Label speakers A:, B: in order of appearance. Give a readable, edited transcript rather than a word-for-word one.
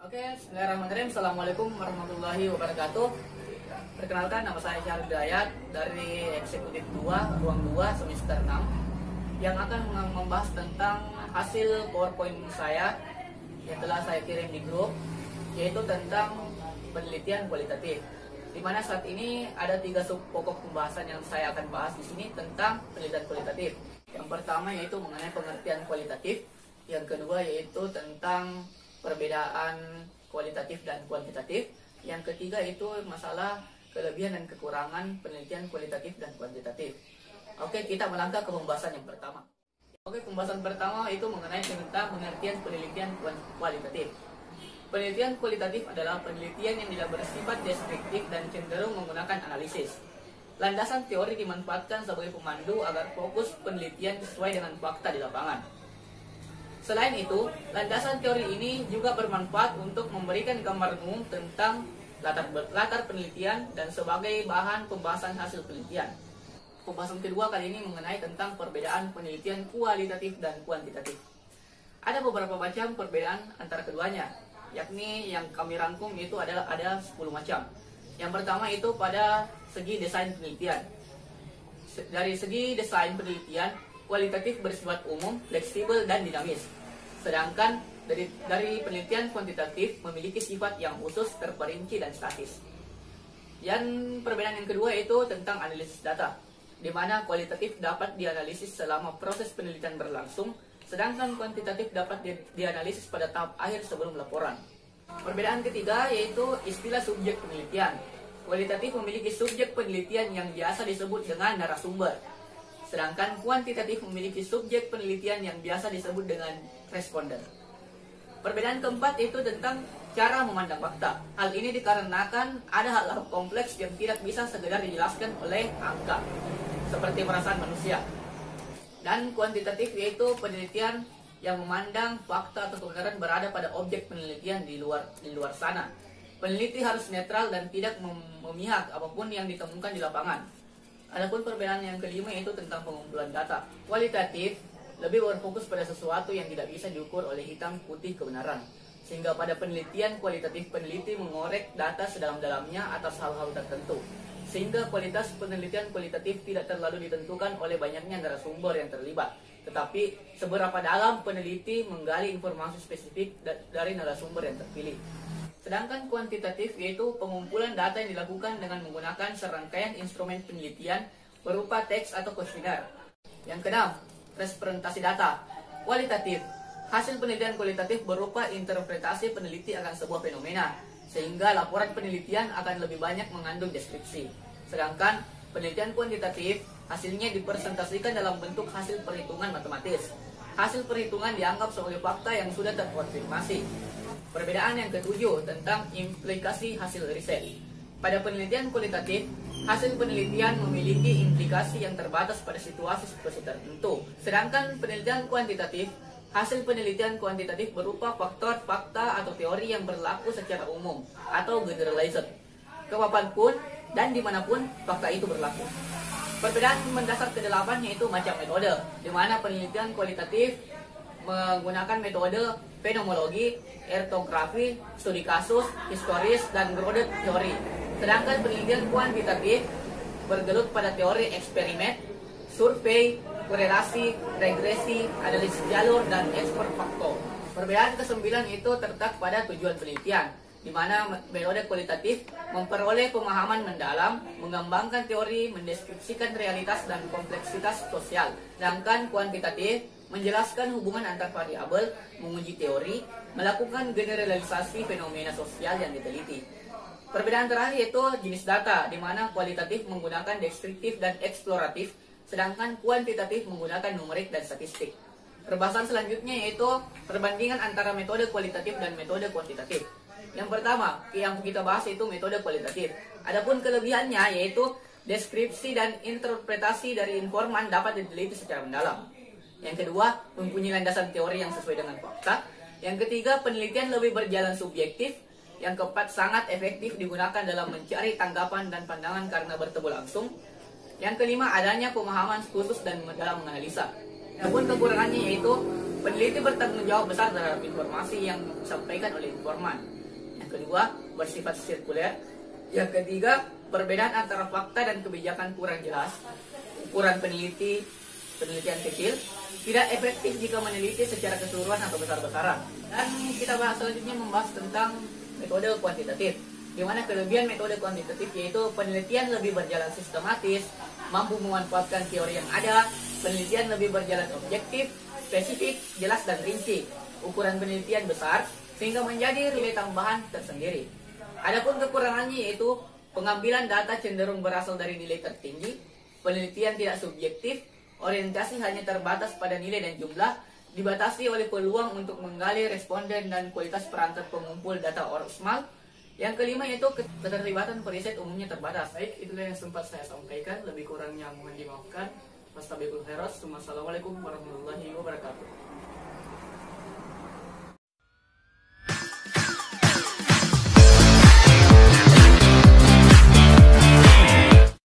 A: Oke, bismillahirrahmanirrahim. Assalamualaikum warahmatullahi wabarakatuh. Perkenalkan, nama saya Syarif Dayat dari Eksekutif 2, Ruang 2, semester 6 yang akan membahas tentang hasil PowerPoint saya yang telah saya kirim di grup, yaitu tentang penelitian kualitatif. Di mana saat ini ada 3 sub pokok pembahasan yang saya akan bahas di sini tentang penelitian kualitatif. Yang pertama yaitu mengenai pengertian kualitatif, yang kedua yaitu tentang perbedaan kualitatif dan kuantitatif, yang ketiga itu masalah kelebihan dan kekurangan penelitian kualitatif dan kuantitatif. Oke, kita melangkah ke pembahasan yang pertama. Oke, pembahasan pertama itu mengenai tentang pengertian penelitian kualitatif. Penelitian kualitatif adalah penelitian yang tidak bersifat deskriptif dan cenderung menggunakan analisis. Landasan teori dimanfaatkan sebagai pemandu agar fokus penelitian sesuai dengan fakta di lapangan. Selain itu, landasan teori ini juga bermanfaat untuk memberikan gambar umum tentang latar penelitian dan sebagai bahan pembahasan hasil penelitian. Pembahasan kedua kali ini mengenai tentang perbedaan penelitian kualitatif dan kuantitatif. Ada beberapa macam perbedaan antara keduanya, yakni yang kami rangkum itu ada 10 macam. Yang pertama itu pada segi desain penelitian. Dari segi desain penelitian, kualitatif bersifat umum, fleksibel, dan dinamis. Sedangkan dari penelitian kuantitatif memiliki sifat yang khusus, terperinci, dan statis. Yang perbedaan yang kedua itu tentang analisis data, di mana kualitatif dapat dianalisis selama proses penelitian berlangsung, sedangkan kuantitatif dapat dianalisis pada tahap akhir sebelum laporan. Perbedaan ketiga yaitu istilah subjek penelitian. Kualitatif memiliki subjek penelitian yang biasa disebut dengan narasumber, sedangkan kuantitatif memiliki subjek penelitian yang biasa disebut dengan responden. Perbedaan keempat itu tentang cara memandang fakta. Hal ini dikarenakan ada hal-hal kompleks yang tidak bisa segera dijelaskan oleh angka, seperti perasaan manusia. Dan kuantitatif yaitu penelitian yang memandang fakta atau kebenaran berada pada objek penelitian di luar sana. Peneliti harus netral dan tidak memihak apapun yang ditemukan di lapangan. Adapun perbedaan yang kelima yaitu tentang pengumpulan data. Kualitatif lebih berfokus pada sesuatu yang tidak bisa diukur oleh hitam putih kebenaran. Sehingga pada penelitian kualitatif, peneliti mengorek data sedalam-dalamnya atas hal-hal tertentu. Sehingga kualitas penelitian kualitatif tidak terlalu ditentukan oleh banyaknya narasumber yang terlibat, tetapi seberapa dalam peneliti menggali informasi spesifik dari narasumber yang terpilih. Sedangkan kuantitatif yaitu pengumpulan data yang dilakukan dengan menggunakan serangkaian instrumen penelitian berupa teks atau kuesioner. Yang keenam, representasi data. Kualitatif, hasil penelitian kualitatif berupa interpretasi peneliti akan sebuah fenomena, sehingga laporan penelitian akan lebih banyak mengandung deskripsi. Sedangkan penelitian kuantitatif hasilnya dipresentasikan dalam bentuk hasil perhitungan matematis. Hasil perhitungan dianggap sebagai fakta yang sudah terkonfirmasi. Perbedaan yang ketujuh tentang implikasi hasil riset. Pada penelitian kualitatif, hasil penelitian memiliki implikasi yang terbatas pada situasi-situasi tertentu. Sedangkan penelitian kuantitatif, hasil penelitian kuantitatif berupa faktor, fakta, atau teori yang berlaku secara umum atau generalized. Kapanpun dan dimanapun fakta itu berlaku. Perbedaan mendasar ke-8 yaitu macam metode, di mana penelitian kualitatif menggunakan metode fenomenologi, etnografi, studi kasus, historis, dan grounded teori. Sedangkan penelitian kuantitatif bergelut pada teori eksperimen, survei, korelasi, regresi, analisis jalur, dan ekspor faktor. Perbedaan ke-9 itu terletak pada tujuan penelitian, di mana metode kualitatif memperoleh pemahaman mendalam, mengembangkan teori, mendeskripsikan realitas dan kompleksitas sosial. Sedangkan kuantitatif menjelaskan hubungan antar variabel, menguji teori, melakukan generalisasi fenomena sosial yang diteliti. Perbedaan terakhir yaitu jenis data, di mana kualitatif menggunakan deskriptif dan eksploratif, sedangkan kuantitatif menggunakan numerik dan statistik. Pembahasan selanjutnya yaitu perbandingan antara metode kualitatif dan metode kuantitatif. Yang pertama yang kita bahas itu metode kualitatif. Adapun kelebihannya yaitu deskripsi dan interpretasi dari informan dapat diteliti secara mendalam. Yang kedua, mempunyai landasan teori yang sesuai dengan fakta. Yang ketiga, penelitian lebih berjalan subjektif. Yang keempat, sangat efektif digunakan dalam mencari tanggapan dan pandangan karena bertemu langsung. Yang kelima, adanya pemahaman khusus dan dalam menganalisa. Namun kekurangannya yaitu peneliti bertanggung jawab besar terhadap informasi yang disampaikan oleh informan. kedua, bersifat sirkuler. Yang ketiga, perbedaan antara fakta dan kebijakan kurang jelas. Ukuran penelitian kecil, tidak efektif jika meneliti secara keseluruhan atau besar-besaran. Dan kita bahas selanjutnya membahas tentang metode kuantitatif, di mana kelebihan metode kuantitatif yaitu penelitian lebih berjalan sistematis, mampu memanfaatkan teori yang ada, penelitian lebih berjalan objektif, spesifik, jelas dan rinci, ukuran penelitian besar, sehingga menjadi nilai tambahan tersendiri. Adapun kekurangannya yaitu pengambilan data cenderung berasal dari nilai tertinggi, penelitian tidak subjektif, orientasi hanya terbatas pada nilai dan jumlah, dibatasi oleh peluang untuk menggali responden dan kualitas perangkat pengumpul data ORSMAL. Yang kelima yaitu keterlibatan periset umumnya terbatas. Baik, itulah yang sempat saya sampaikan. Lebih kurangnya mohon dimaafkan. Wassalamualaikum warahmatullahi wabarakatuh.